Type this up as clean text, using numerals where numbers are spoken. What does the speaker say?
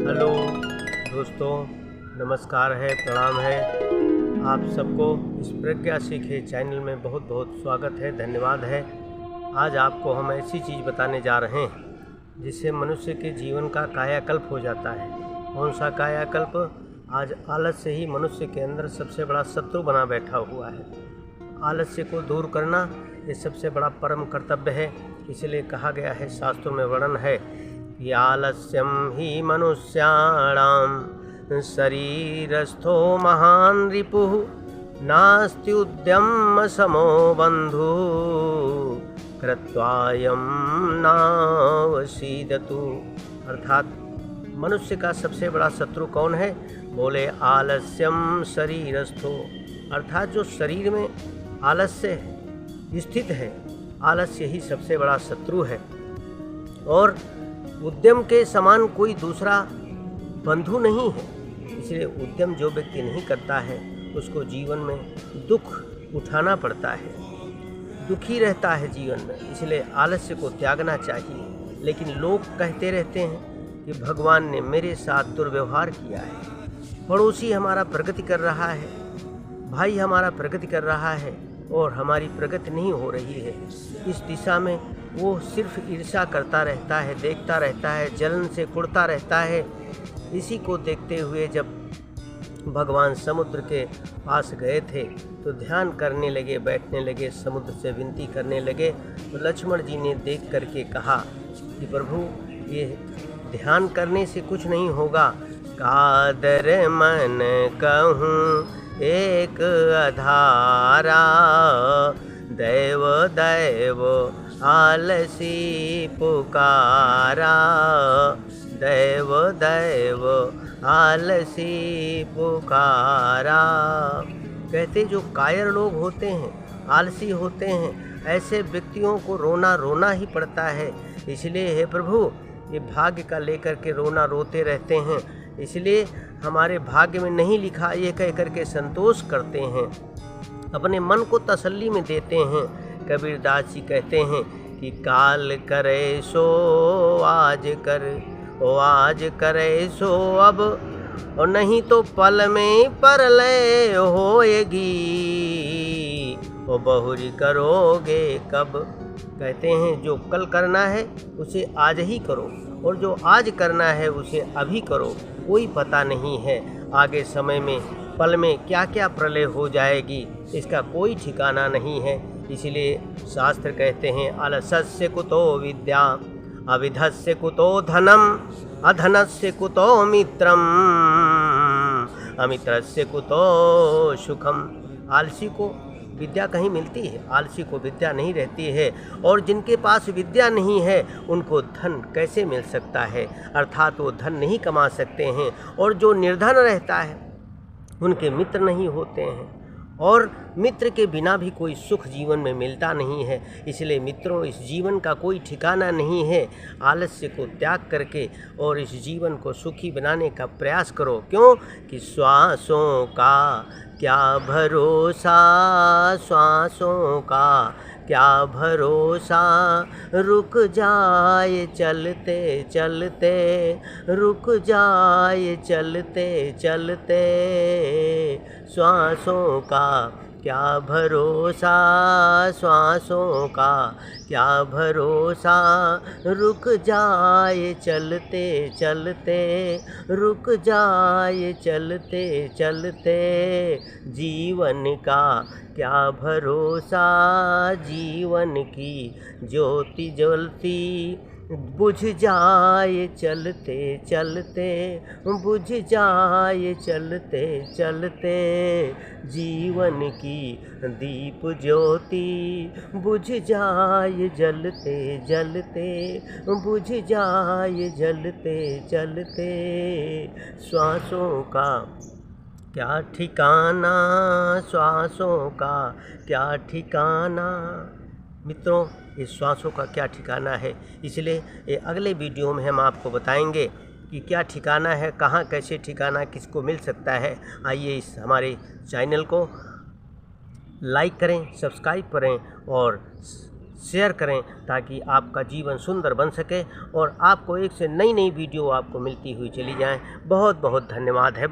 Hello दोस्तों, नमस्कार है, प्रणाम है। आप सबको इस प्रज्ञा सीखे चैनल में बहुत बहुत स्वागत है, धन्यवाद है। आज आपको हम ऐसी चीज़ बताने जा रहे हैं जिससे मनुष्य के जीवन का कायाकल्प हो जाता है। कौन सा कायाकल्प? आज आलस्य ही मनुष्य के अंदर सबसे बड़ा शत्रु बना बैठा हुआ है। आलस्य को दूर करना ये सबसे बड़ा परम कर्तव्य है। इसलिए कहा गया है, शास्त्रों में वर्णन है कि आलस्यम ही मनुष्याणां शरीरस्थो महान रिपुः नास्ति उद्यम समो बंधु कृत्वायं नावसीदतु। अर्थात मनुष्य का सबसे बड़ा शत्रु कौन है? बोले आलस्यम शरीरस्थो, अर्थात जो शरीर में आलस्य स्थित है, आलस्य ही सबसे बड़ा शत्रु है। और उद्यम के समान कोई दूसरा बंधु नहीं है। इसलिए उद्यम जो व्यक्ति नहीं करता है उसको जीवन में दुख उठाना पड़ता है, दुखी रहता है जीवन में। इसलिए आलस्य को त्यागना चाहिए। लेकिन लोग कहते रहते हैं कि भगवान ने मेरे साथ दुर्व्यवहार किया है, पड़ोसी हमारा प्रगति कर रहा है, भाई हमारा प्रगति कर रहा है और हमारी प्रगति नहीं हो रही है। इस दिशा में वो सिर्फ ईर्ष्या करता रहता है, देखता रहता है, जलन से कुढ़ता रहता है। इसी को देखते हुए जब भगवान समुद्र के पास गए थे तो ध्यान करने लगे, बैठने लगे, समुद्र से विनती करने लगे। तो लक्ष्मण जी ने देख करके कहा कि प्रभु, ये ध्यान करने से कुछ नहीं होगा। कादर मन कहूँ एक अधारा, दैव दैव आलसी पुकारा, दैव दैव आलसी पुकारा। कहते जो कायर लोग होते हैं, आलसी होते हैं, ऐसे व्यक्तियों को रोना रोना ही पड़ता है। इसलिए हे प्रभु, ये भाग्य का लेकर के रोना रोते रहते हैं, इसलिए हमारे भाग्य में नहीं लिखा, ये कह करके संतोष करते हैं, अपने मन को तसल्ली में देते हैं। कबीरदास जी कहते हैं कि काल करे सो आज कर, ओ आज करे सो अब, और नहीं तो पल में परलय होएगी, ओ बहुरी करोगे कब। कहते हैं जो कल करना है उसे आज ही करो, और जो आज करना है उसे अभी करो। कोई पता नहीं है आगे समय में, पल में क्या क्या प्रलय हो जाएगी, इसका कोई ठिकाना नहीं है। इसलिए शास्त्र कहते हैं आलस्य कुतो विद्या, अविधस्य कुतो धनम, अधनस्य कुतो मित्रम, अमित्रस्य कुतो सुखम। आलसी को विद्या कहीं मिलती है, आलसी को विद्या नहीं रहती है। और जिनके पास विद्या नहीं है उनको धन कैसे मिल सकता है? अर्थात वो धन नहीं कमा सकते हैं। और जो निर्धन रहता है उनके मित्र नहीं होते हैं, और मित्र के बिना भी कोई सुख जीवन में मिलता नहीं है। इसलिए मित्रों, इस जीवन का कोई ठिकाना नहीं है। आलस्य को त्याग करके और इस जीवन को सुखी बनाने का प्रयास करो। क्यों कि श्वासों का क्या भरोसा, श्वासों का क्या भरोसा, रुक जाए चलते चलते, रुक जाए चलते चलते, श्वासों का क्या भरोसा, श्वासों का क्या भरोसा, रुक जाए चलते चलते, रुक जाए चलते चलते, जीवन का क्या भरोसा, जीवन की ज्योति जलती बुझ जाए चलते चलते, बुझ जाए चलते चलते, जीवन की दीप ज्योति बुझ जाए जलते जलते, बुझ जाए जलते जलते, श्वासों का क्या ठिकाना, श्वासों का क्या ठिकाना। मित्रों, इस श्वासों का क्या ठिकाना है, इसलिए ये अगले वीडियो में हम आपको बताएंगे कि क्या ठिकाना है, कहाँ कैसे ठिकाना किसको मिल सकता है। आइए इस हमारे चैनल को लाइक करें, सब्सक्राइब करें और शेयर करें ताकि आपका जीवन सुंदर बन सके और आपको एक से नई नई वीडियो आपको मिलती हुई चली जाएं। बहुत बहुत धन्यवाद है।